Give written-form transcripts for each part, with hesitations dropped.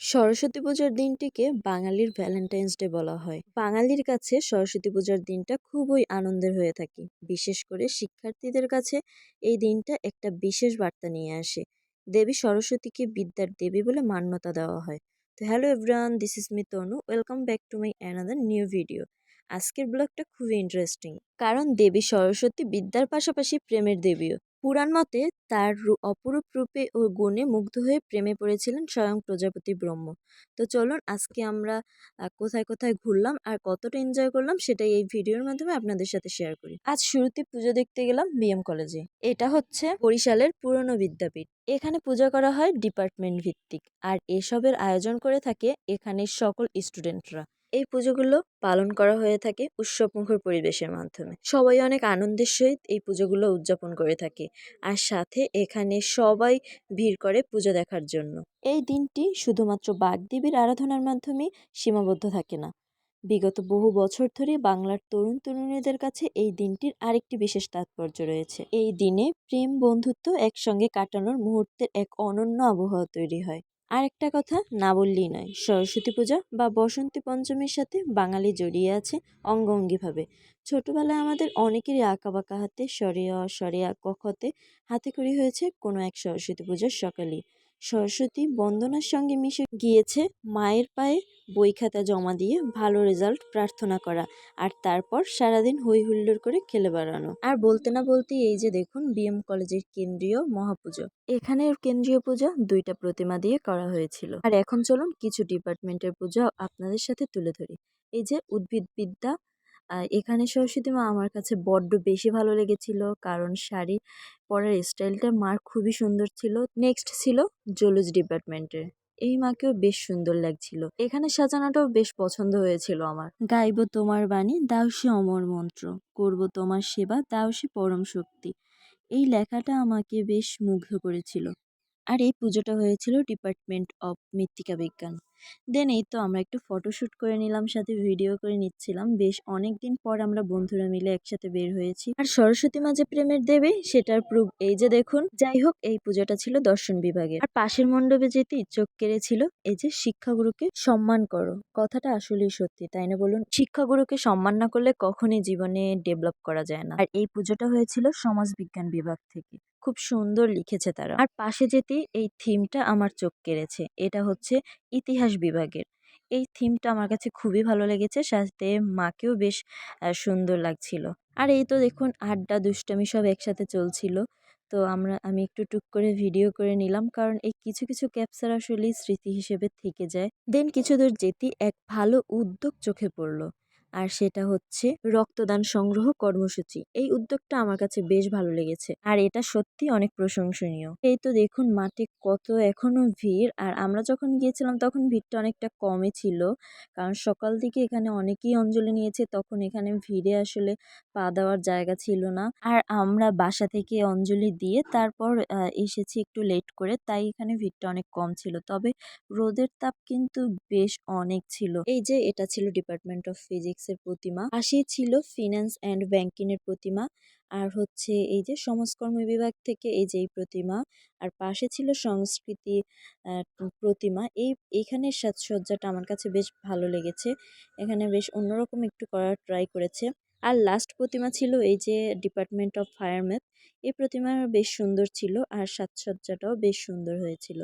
সরস্বতী পূজার দিনটিকে বাঙালির ভ্যালেন্টাইন্স ডে বলা হয়। বাঙালির কাছে সরস্বতী পূজার দিনটা খুবই আনন্দের হয়ে থাকে। বিশেষ করে শিক্ষার্থীদের কাছে এই দিনটা একটা বিশেষ বার্তা নিয়ে আসে। দেবী সরস্বতীকে বিদ্যার দেবী বলে মান্যতা দেওয়া হয়। তো hello everyone, this is me Tanu. Welcome back to my another new video. আজকের ব্লগটা খুবই ইন্টারেস্টিং, কারণ দেবী সরস্বতী বিদ্যার পাশাপাশি প্রেমের দেবীও। পুরাণ মতে তার অপরূপ রূপে ও গুণে মুগ্ধ হয়ে প্রেমে পড়েছিলেন স্বয়ং প্রজাপতি ব্রহ্ম। তো চলুন আজকে আমরা কোথায় কোথায় ঘুরলাম আর কতটা এনজয় করলাম সেটাই এই ভিডিওর মাধ্যমে আপনাদের সাথে শেয়ার করি। আজ শুরুতে পুজো দেখতে গেলাম বিএম কলেজে। এটা হচ্ছে বরিশালের পুরনো বিদ্যাপীঠ। এখানে পূজা করা হয় ডিপার্টমেন্ট ভিত্তিক, আর এসবের আয়োজন করে থাকে এখানের সকল স্টুডেন্টরা। এই পুজোগুলো পালন করা হয়ে থাকে উৎসবমুখর পরিবেশের মাধ্যমে। সবাই অনেক আনন্দের সহিত এই পুজোগুলো উদযাপন করে থাকে, আর সাথে এখানে সবাই ভিড় করে পুজো দেখার জন্য। এই দিনটি শুধুমাত্র বাগদেবীর আরাধনার মাধ্যমে সীমাবদ্ধ থাকে না। বিগত বহু বছর ধরে বাংলার তরুণ তরুণীদের কাছে এই দিনটির আরেকটি বিশেষ তাৎপর্য রয়েছে। এই দিনে প্রেম বন্ধুত্ব একসঙ্গে কাটানোর মুহূর্তের এক অনন্য আবহাওয়া তৈরি হয়। আর একটা কথা না বললেই নয়, সরস্বতী পূজা বা বসন্তী পঞ্চমীর সাথে বাঙালি জড়িয়ে আছে অঙ্গাঙ্গিভাবে। ছোটবেলায় আমাদের অনেকেরই আঁকাবাঁকা হাতে সরিয়া সরিয়া কখতে হাতেখড়ি হয়েছে কোনো এক সরস্বতী পূজার সকালেই। সরস্বতী বন্দনার সঙ্গে মিশে গিয়েছে মায়ের পায়ে বই খাতা জমা দিয়ে ভালো রেজাল্ট প্রার্থনা করা, আর তারপর সারাদিন হই হুল্লোড় করে খেলে বেড়ানো। আর বলতে না বলতেই এই যে দেখুন বিএম কলেজের কেন্দ্রীয় মহাপুজো। এখানের কেন্দ্রীয় পূজা দুইটা প্রতিমা দিয়ে করা হয়েছিল। আর এখন চলুন কিছু ডিপার্টমেন্টের পূজা আপনাদের সাথে তুলে ধরি। এই যে উদ্ভিদবিদ্যা, এখানে সরস্বতী মা আমার কাছে বড্ড বেশি ভালো লেগেছিল, কারণ শাড়ি পরার স্টাইলটা মার খুবই সুন্দর ছিল। নেক্সট ছিল জুলজি ডিপার্টমেন্টের। এই মাকেও বেশ সুন্দর লাগছিল। এখানে সাজানোটাও বেশ পছন্দ হয়েছিল আমার। গাইব তোমার বাণী, দাও সে অমর মন্ত্র, করব তোমার সেবা, দাও সে পরম শক্তি। এই লেখাটা আমাকে বেশ মুগ্ধ করেছিল। আর এই পুজোটা হয়েছিল ডিপার্টমেন্ট অফ মৃত্তিকা বিজ্ঞান। দেন এই তো আমরা একটু ফটোশ্যুট করে নিলাম, সাথে ভিডিও করে নিচ্ছিলাম। বেশ অনেকদিন পর আমরা বন্ধুরা মিলে একসাথে বের হয়েছি। আর সরস্বতী মা যে প্রেমের দেবী সেটার প্রুফ এই যে দেখুন। যাই হোক, এই পুজোটা ছিল দর্শন বিভাগের। আর পাশের মণ্ডপে যেতেই চোখ কেড়েছিল এই যে শিক্ষাগুরুকে সম্মান করো। কথাটা আসলেই সত্যি, তাই না বলুন? শিক্ষাগুরুকে সম্মান না করলে কখনই জীবনে ডেভেলপ করা যায় না। আর এই পুজোটা হয়েছিল সমাজ বিজ্ঞান বিভাগ থেকে। খুব সুন্দর লিখেছে তারা। আর পাশে যেতেই এই থিমটা আমার চোখ কেড়েছে। এটা হচ্ছে ইতিহাস বিভাগের। এই থিমটা আমার কাছে খুবই ভালো লেগেছে, সাথে মাকেও বেশ সুন্দর লাগছিল। আর এই তো দেখুন আড্ডা দুষ্টামি সব একসাথে চলছিল। তো আমি একটু টুক করে ভিডিও করে নিলাম, কারণ এই কিছু কিছু ক্যাপচার আসলেই স্মৃতি হিসেবে থেকে যায়। দেন কিছু দূর যেতেই এক ভালো উদ্যোগ চোখে পড়লো, আর সেটা হচ্ছে রক্তদান সংগ্রহ কর্মসূচি। এই উদ্যোগটা আমার কাছে বেশ ভালো লেগেছে, আর এটা সত্যি অনেক প্রশংসনীয়। এই তো দেখুন মাঠে কত এখনো ভিড়, আর আমরা যখন গিয়েছিলাম তখন ভিড়টা অনেকটা কমই ছিল, কারণ সকাল দিকে এখানে অনেকেই অঞ্জলি নিয়েছে, তখন এখানে ভিড়ে আসলে পা দেওয়ার জায়গা ছিল না। আর আমরা বাসা থেকে অঞ্জলি দিয়ে তারপর এসেছি একটু লেট করে, তাই এখানে ভিড়টা অনেক কম ছিল। তবে রোদের তাপ কিন্তু বেশ অনেক ছিল। এই যে এটা ছিল ডিপার্টমেন্ট অফ ফিজিক্স এর প্রতিমা, পাশেই ছিল ফিন্যান্স অ্যান্ড ব্যাংকিং এর প্রতিমা, আর হচ্ছে এই যে সমাজকর্ম বিভাগ থেকে এই যে এই প্রতিমা, আর পাশে ছিল সংস্কৃতি প্রতিমা। এইখানের সাজসজ্জাটা আমার কাছে বেশ ভালো লেগেছে। এখানে বেশ অন্যরকম একটু করার ট্রাই করেছে। আর লাস্ট প্রতিমা ছিল এই যে ডিপার্টমেন্ট অফ ফায়ার ম্যাথ। এই প্রতিমা বেশ সুন্দর ছিল, আর সাজসজ্জাটাও বেশ সুন্দর হয়েছিল।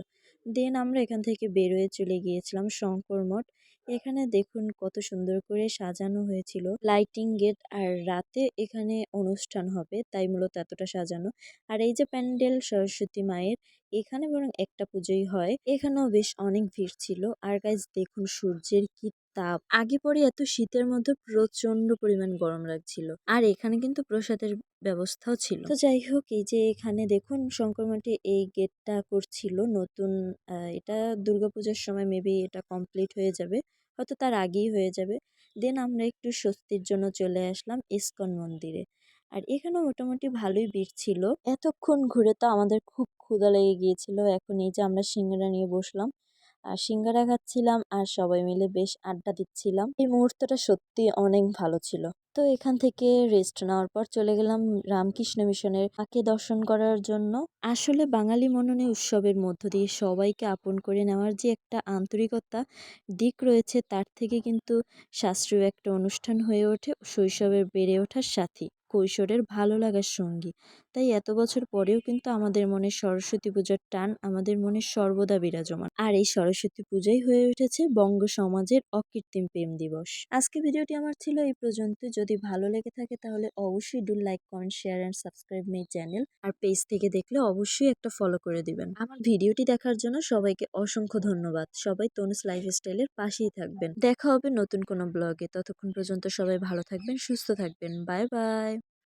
দেন আমরা এখান থেকে বের হয়ে চলে গিয়েছিলাম শঙ্কর মঠ। এখানে দেখুন কত সুন্দর করে সাজানো হয়েছিল, লাইটিং গেট, আর রাতে এখানে অনুষ্ঠান হবে তাই মূলত এতটা সাজানো। আর এই যে প্যান্ডেল সরস্বতী মায়ের, এখানে বরং একটা পুজোই হয়। এখানেও বেশ অনেক ভিড় ছিল। আর গাইজ দেখুন সূর্যের কি তাপ! আগে পরে এত শীতের মধ্যে প্রচন্ড পরিমাণ গরম লাগছিল। আর এখানে কিন্তু প্রসাদের ব্যবস্থাও ছিল। তো যাই হোক, এই যে এখানে দেখুন শঙ্কর মঠে এই গেটটা করছিল নতুন। এটা দুর্গাপূজার সময় মেবি এটা কমপ্লিট হয়ে যাবে, হয়তো তার আগেই হয়ে যাবে। দেন আমরা একটু স্বস্তির জন্য চলে আসলাম ইস্কন মন্দিরে। আর এখানেও মোটামুটি ভালোই ভিড় ছিল। এতক্ষণ ঘুরে তো আমাদের খুব ক্ষুধা লেগে গিয়েছিল। এখন এই যে আমরা সিঙ্গারা নিয়ে বসলাম, আর সিঙ্গারা খাচ্ছিলাম আর সবাই মিলে বেশ আড্ডা দিচ্ছিলাম। এই মুহূর্তটা সত্যি অনেক ভালো ছিল। তো এখান থেকে রেস্ট নেওয়ার পর চলে গেলাম রামকৃষ্ণ মিশনের মাকে দর্শন করার জন্য। আসলে বাঙালি মননে উৎসবের মধ্য দিয়ে সবাইকে আপন করে নেওয়ার যে একটা আন্তরিকতা দিক রয়েছে, তার থেকে কিন্তু শাস্ত্রীয় একটা অনুষ্ঠান হয়ে ওঠে শৈশবের বেড়ে ওঠার সাথী, কৈশোরের ভালো লাগার সঙ্গী। তাই এত বছর পরেও কিন্তু আমাদের মনে সরস্বতী পূজার টান আমাদের মনে সর্বদা বিরাজমান। আর এই সরস্বতী পূজাই হয়ে উঠেছে বঙ্গ সমাজের অকৃত্রিম প্রেম দিবস। আজকে ভিডিওটি আমার ছিল এই পর্যন্ত। যদি ভালো লেগে থাকে তাহলে অবশ্যই do like, comment, share and subscribe my channel. আর পেজ থেকে দেখলে অবশ্যই একটা ফলো করে দিবেন। আমার ভিডিওটি দেখার জন্য সবাইকে অসংখ্য ধন্যবাদ। সবাই তনুস লাইফস্টাইলের পাশেই থাকবেন। দেখা হবে নতুন কোনো ব্লগে। ততক্ষণ পর্যন্ত সবাই ভালো থাকবেন, সুস্থ থাকবেন। Bye bye.